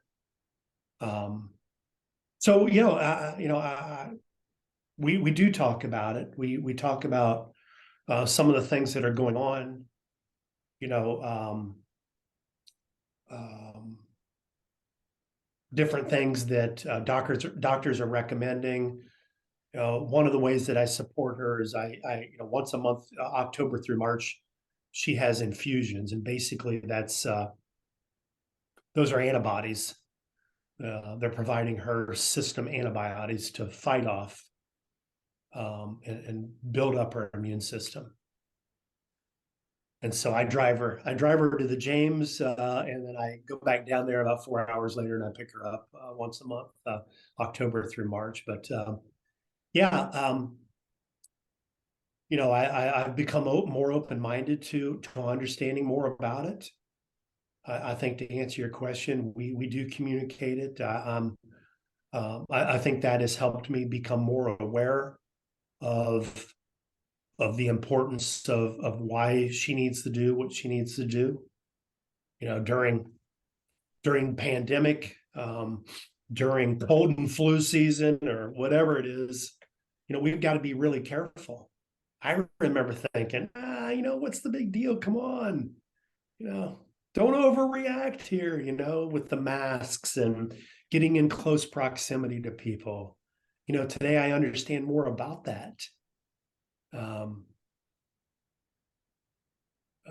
C: Um, so we do talk about it. We talk about some of the things that are going on. You know, um, different things that doctors are recommending. One of the ways that I support her is once a month, October through March, she has infusions, and basically those are antibodies. They're providing her system antibodies to fight off and build up her immune system. And so I drive her to the James, and then I go back down there about 4 hours later, and I pick her up once a month, October through March. But yeah, I've become more open minded to understanding more about it. I think to answer your question, we do communicate it. I think that has helped me become more aware of the importance of why she needs to do what she needs to do. During pandemic, during cold and flu season, or whatever it is, we've got to be really careful. I remember thinking, what's the big deal? Come on, you know, don't overreact here, with the masks and getting in close proximity to people. Today I understand more about that. Um,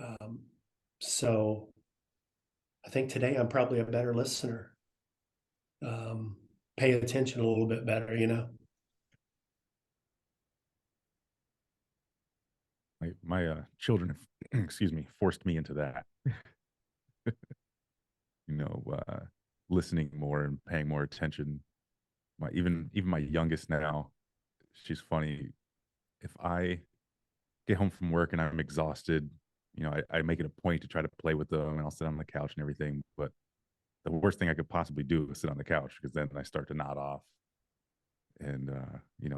C: um, so I think today I'm probably a better listener. Pay attention a little bit better.
A: My children, excuse me, forced me into that. you know, uh, Listening more and paying more attention. Even my youngest now, she's funny. If I get home from work and I'm exhausted, I make it a point to try to play with them, and I'll sit on the couch and everything. But the worst thing I could possibly do is sit on the couch, because then I start to nod off. And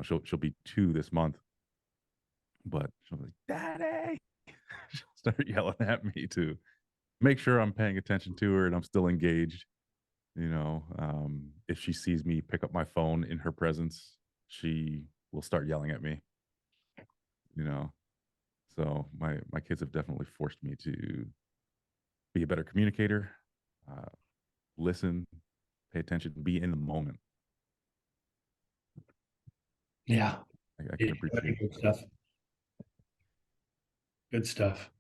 A: she'll be 2 this month, but she'll be like, "Daddy!" She'll start yelling at me to make sure I'm paying attention to her and I'm still engaged. If she sees me pick up my phone in her presence, she will start yelling at me. You know, so my kids have definitely forced me to be a better communicator, uh, listen, pay attention, be in the moment.
C: Yeah.
A: I can appreciate it.
C: Good stuff. Good stuff.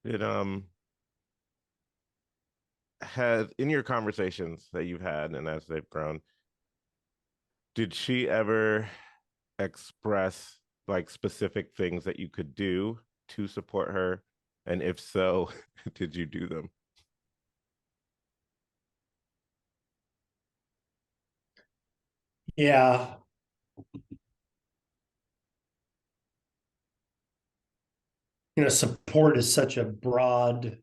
B: It had in your conversations that you've had and as they've grown, did she ever express like specific things that you could do to support her? And if so, did you do them?
C: Yeah. Support is such a broad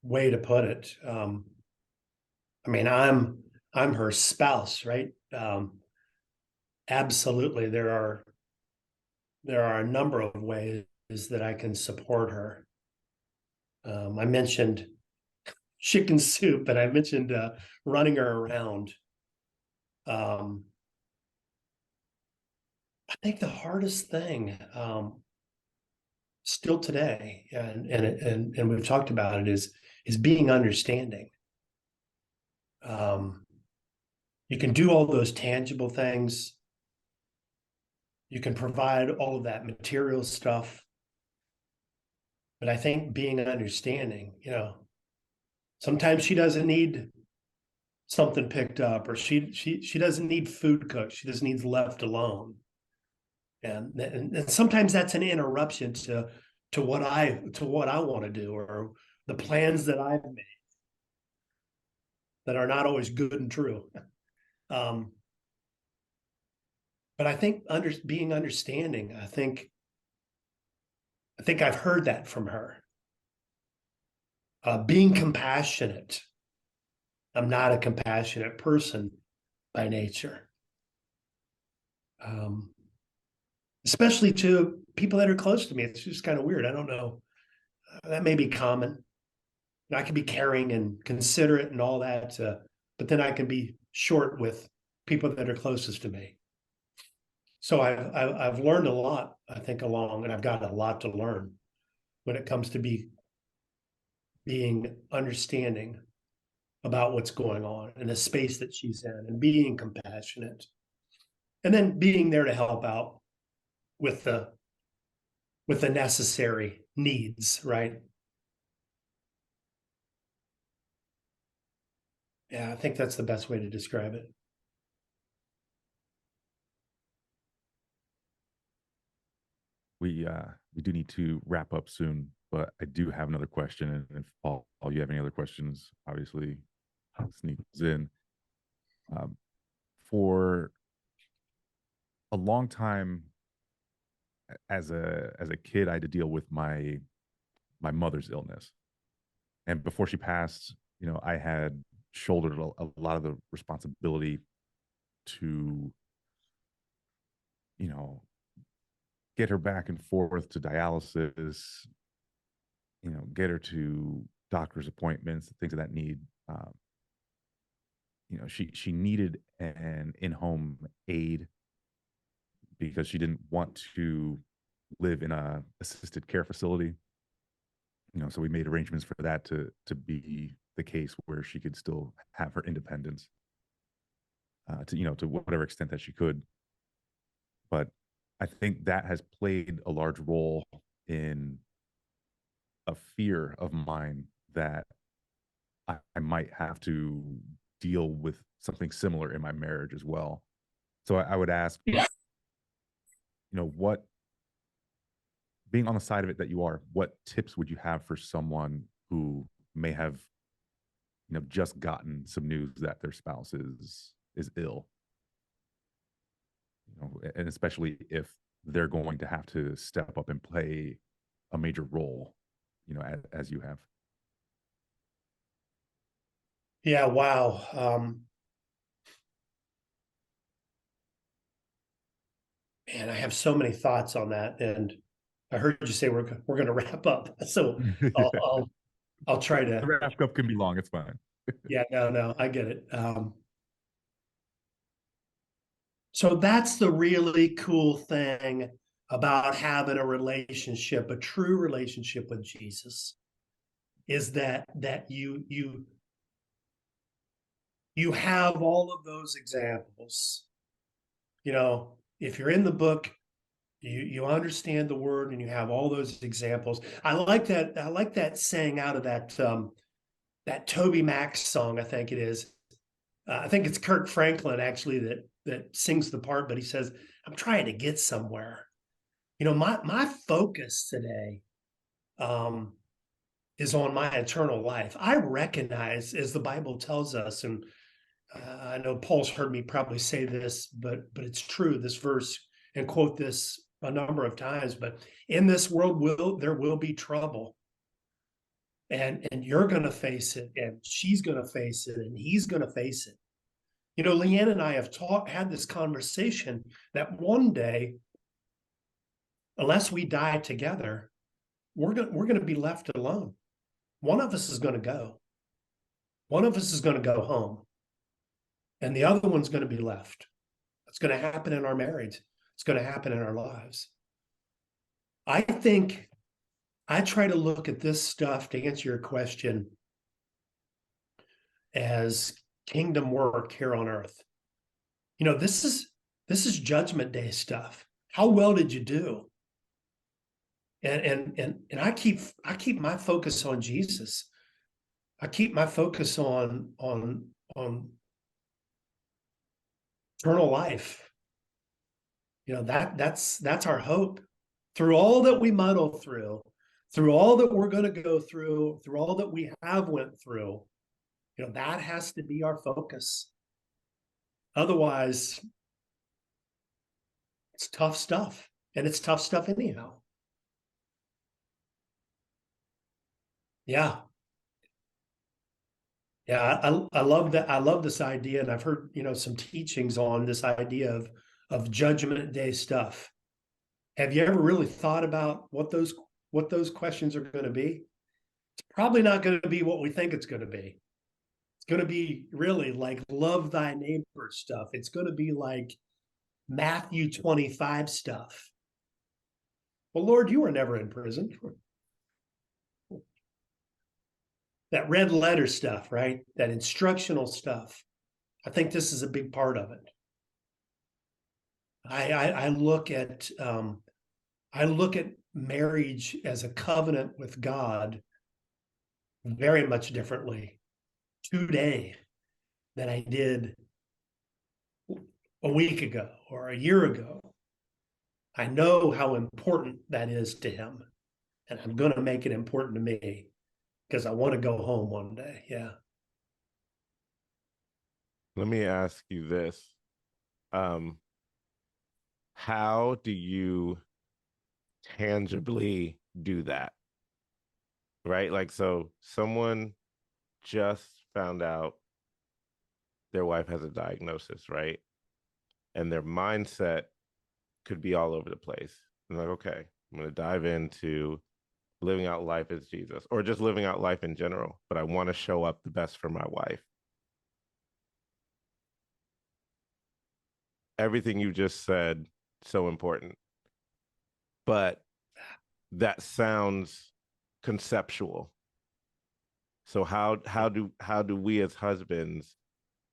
C: way to put it. I mean, I'm her spouse, right? Absolutely, there are a number of ways that I can support her. I mentioned chicken soup, and I mentioned running her around. I think the hardest thing, still today, and we've talked about it, is being understanding. You can do all those tangible things. You can provide all of that material stuff. But I think being understanding, sometimes she doesn't need something picked up, or she doesn't need food cooked. She just needs left alone. And sometimes that's an interruption to what I want to do, or the plans that I've made that are not always good and true. But I think being understanding, I think I've heard that from her. Being compassionate. I'm not a compassionate person by nature. Especially to people that are close to me. It's just kind of weird. I don't know. That may be common. I can be caring and considerate and all that, but then I can be short with people that are closest to me. So I've learned a lot, I think, and I've got a lot to learn when it comes to being understanding about what's going on in the space that she's in, and being compassionate, and then being there to help out with the necessary needs, right? Yeah, I think that's the best way to describe it.
A: We do need to wrap up soon, but I do have another question, and if Paul, you have any other questions, obviously sneaks in. For a long time, as a kid, I had to deal with my mother's illness, and before she passed, I had shouldered a lot of the responsibility to, get her back and forth to dialysis, get her to doctor's appointments, things of that need. She needed an in-home aid because she didn't want to live in a assisted care facility. So we made arrangements for that to be the case where she could still have her independence, to whatever extent that she could. But I think that has played a large role in a fear of mine that I might have to deal with something similar in my marriage as well. So I would ask,
C: Yeah.
A: What, being on the side of it that you are, what tips would you have for someone who may have, just gotten some news that their spouse is ill? And especially if they're going to have to step up and play a major role, as you have.
C: Yeah, wow. Man, I have so many thoughts on that, and I heard you say we're going to wrap up, so I'll try
A: The
C: to.
A: wrap up can be long. It's fine.
C: Yeah, no, I get it. So that's the really cool thing about having a relationship, a true relationship with Jesus, is that you you have all of those examples. You know, if you're in the book, you understand the word and you have all those examples. I like that. I like that saying out of that Toby Mac song, I think it is. I think it's Kirk Franklin actually that sings the part, but he says, "I'm trying to get somewhere." You know, my focus today um, is on my eternal life. I recognize, as the Bible tells us, and I know Paul's heard me probably say this, but it's true. This verse and quote this a number of times. But in this world, there will be trouble, and you're going to face it, and she's going to face it, and he's going to face it. You know, Leanne and I have had this conversation that one day, unless we die together, we're going to be left alone. One of us is going to go. One of us is going to go home, and the other one's going to be left. It's going to happen in our marriage. It's going to happen in our lives. I think I try to look at this stuff, to answer your question, as kingdom work here on earth. You know, this is judgment day stuff. How well did you do? And I keep my focus on Jesus. I keep my focus on eternal life. You know, that's our hope. Through all that we muddle through all that we're going to go through all that we have went through, you know, that has to be our focus. Otherwise, it's tough stuff, and it's tough stuff anyhow. Yeah. Yeah, I love that. I love this idea, and I've heard, you know, some teachings on this idea of judgment day stuff. Have you ever really thought about what those questions are going to be? It's probably not going to be what we think it's going to be. It's going to be really like love thy neighbor stuff. It's going to be like Matthew 25 stuff. Well, Lord, you were never in prison. That red letter stuff, right? That instructional stuff. I think this is a big part of it. I look at marriage as a covenant with God very much differently today than I did a week ago or a year ago. I know how important that is to him, and I'm going to make it important to me because I want to go home one day. Yeah.
B: Let me ask you this. How do you tangibly do that? Right? Like, so someone just found out their wife has a diagnosis, right? And their mindset could be all over the place. And like, okay, I'm going to dive into living out life as Jesus, or just living out life in general, but I want to show up the best for my wife. Everything you just said, so important. But that sounds conceptual. So how do we as husbands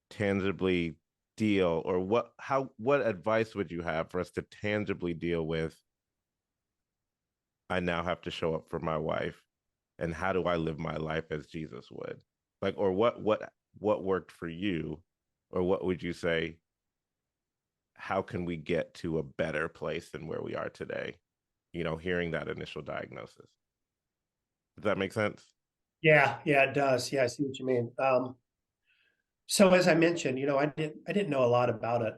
B: tangibly deal, or what advice would you have for us to tangibly deal with, I now have to show up for my wife, and how do I live my life as Jesus would? Like, or what worked for you, or what would you say, how can we get to a better place than where we are today, you know, hearing that initial diagnosis? Does that make sense?
C: Yeah, it does. Yeah, I see what you mean. So as I mentioned, you know, I didn't know a lot about it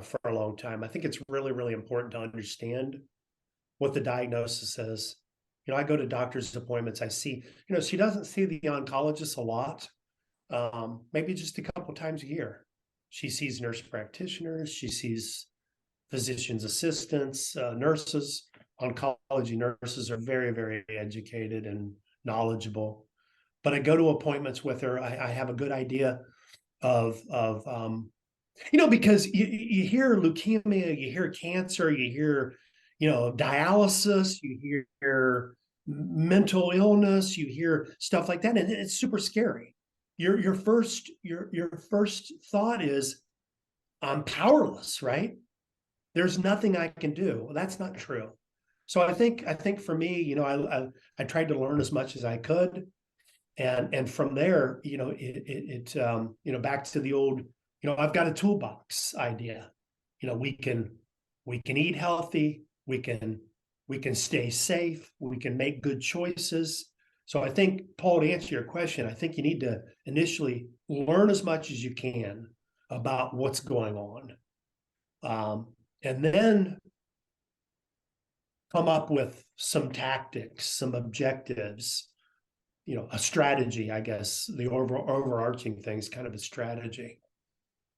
C: for a long time. I think it's really, really important to understand what the diagnosis is. You know, I go to doctor's appointments. I see, you know, she doesn't see the oncologist a lot, maybe just a couple times a year. She sees nurse practitioners. She sees physician's assistants, nurses. Oncology nurses are very, very educated and knowledgeable. But I go to appointments with her. I have a good idea of you know, because you hear leukemia, you hear cancer, you hear, you know, dialysis, you hear mental illness, you hear stuff like that, and it's super scary. your first thought is, I'm powerless, right? There's nothing I can do. Well, that's not true. So I think for me, I tried to learn as much as I could, and from there, back to the old, I've got a toolbox idea. We can eat healthy, we can stay safe, we can make good choices. So I think, Paul, to answer your question, I think you need to initially learn as much as you can about what's going on, and then come up with some tactics, some objectives, a strategy. I guess the overarching thing is kind of a strategy,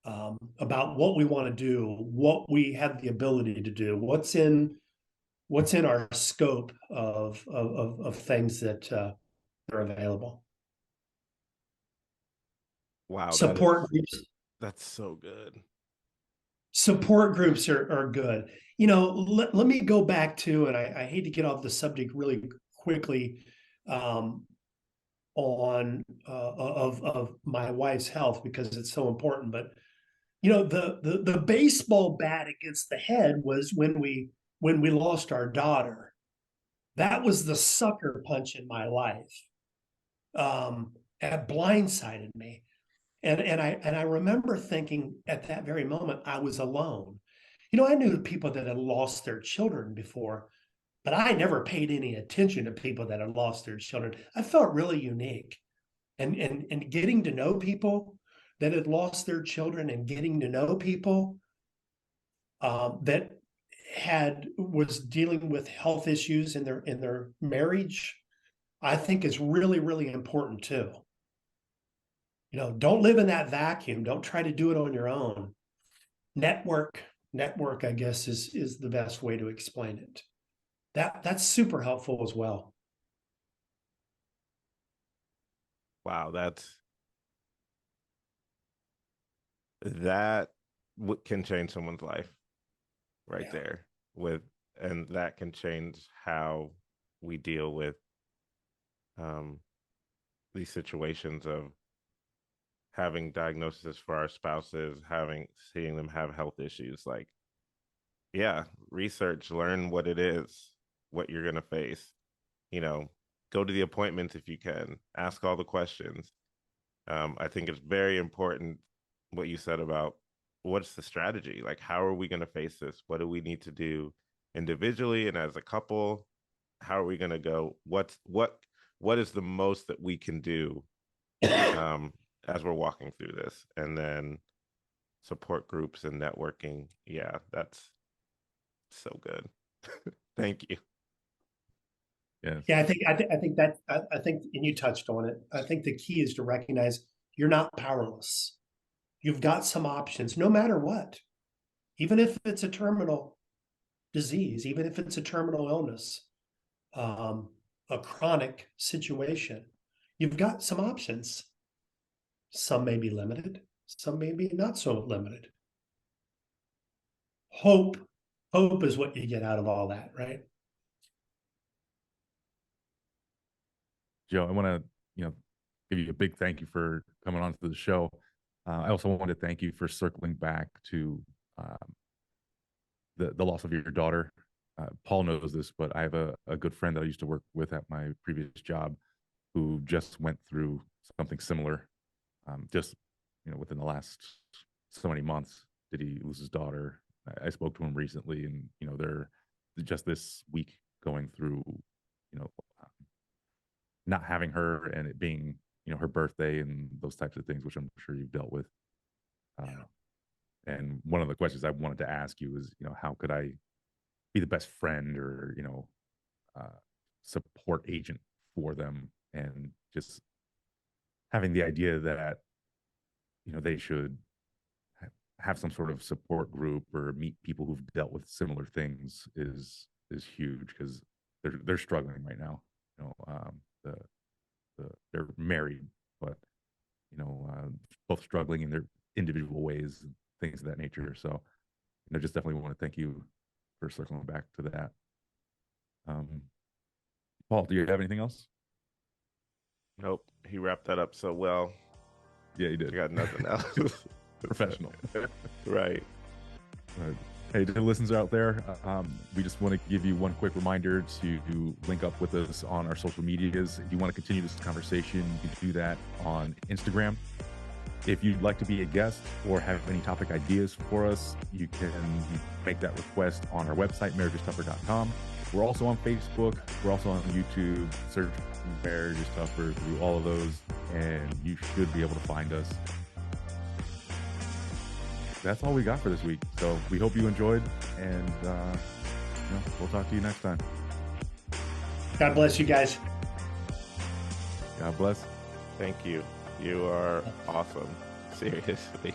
C: about what we want to do, what we have the ability to do, what's in our scope of things that are available.
B: Wow,
C: Support groups.
B: that's so good.
C: Support groups are good. Let me go back to, and I hate to get off the subject really quickly, um, of my wife's health, because it's so important. But the baseball bat against the head was when we lost our daughter. That was the sucker punch in my life. It blindsided me. And I remember thinking at that very moment I was alone. I knew people that had lost their children before, but I never paid any attention to people that had lost their children. I felt really unique. And getting to know people that had lost their children, and getting to know people that was dealing with health issues in their marriage, I think is really, really important too. Don't live in that vacuum. Don't try to do it on your own. Network, I guess, is the best way to explain it. That's super helpful as well.
B: Wow, that can change someone's life right
C: Yeah.
B: there, and that can change how we deal with um, these situations of having diagnoses for our spouses, seeing them have health issues. Like, yeah, research, learn what it is, what you're gonna face. You know, go to the appointments if you can, ask all the questions. I think it's very important what you said about what's the strategy? Like, how are we going to face this? What do we need to do individually and as a couple? How are we going to go? What is the most that we can do as we're walking through this? And then support groups and networking. Yeah, that's so good. Thank you.
A: Yes.
C: Yeah, I think, and you touched on it. I think the key is to recognize you're not powerless. You've got some options, no matter what. Even if it's a terminal disease, even if it's a terminal illness, um, a chronic situation, you've got some options. Some may be limited, some may be not so limited. Hope, hope is what you get out of all that, right?
A: Joe, I want to, give you a big thank you for coming on to the show. I also want to thank you for circling back to um, the loss of your daughter. Paul knows this, but I have a good friend that I used to work with at my previous job who just went through something similar. Just within the last so many months, did he lose his daughter? I spoke to him recently, and they're just this week going through, you know, not having her and it being her birthday and those types of things, which I'm sure you've dealt with. Uh, and one of the questions I wanted to ask you is, how could I be the best friend or uh, support agent for them, and just having the idea that they should have some sort of support group or meet people who've dealt with similar things is huge, because they're struggling right now. They're married, but both struggling in their individual ways, things of that nature. So just definitely want to thank you for circling back to that. Paul, do you have anything else?
B: Nope, he wrapped that up so well.
A: Yeah, you
B: I
A: did.
B: got nothing else.
A: Professional.
B: Right.
A: Right. Hey, to the listeners out there, we just want to give you one quick reminder to link up with us on our social medias. If you want to continue this conversation, you can do that on Instagram. If you'd like to be a guest or have any topic ideas for us, you can make that request on our website, marriageistuffer.com. We're also on Facebook. We're also on YouTube. Search Marriage is Tougher through all of those, and you should be able to find us. That's all we got for this week. So we hope you enjoyed, and we'll talk to you next time.
C: God bless you guys.
A: God bless.
B: Thank you. You are awesome. Seriously.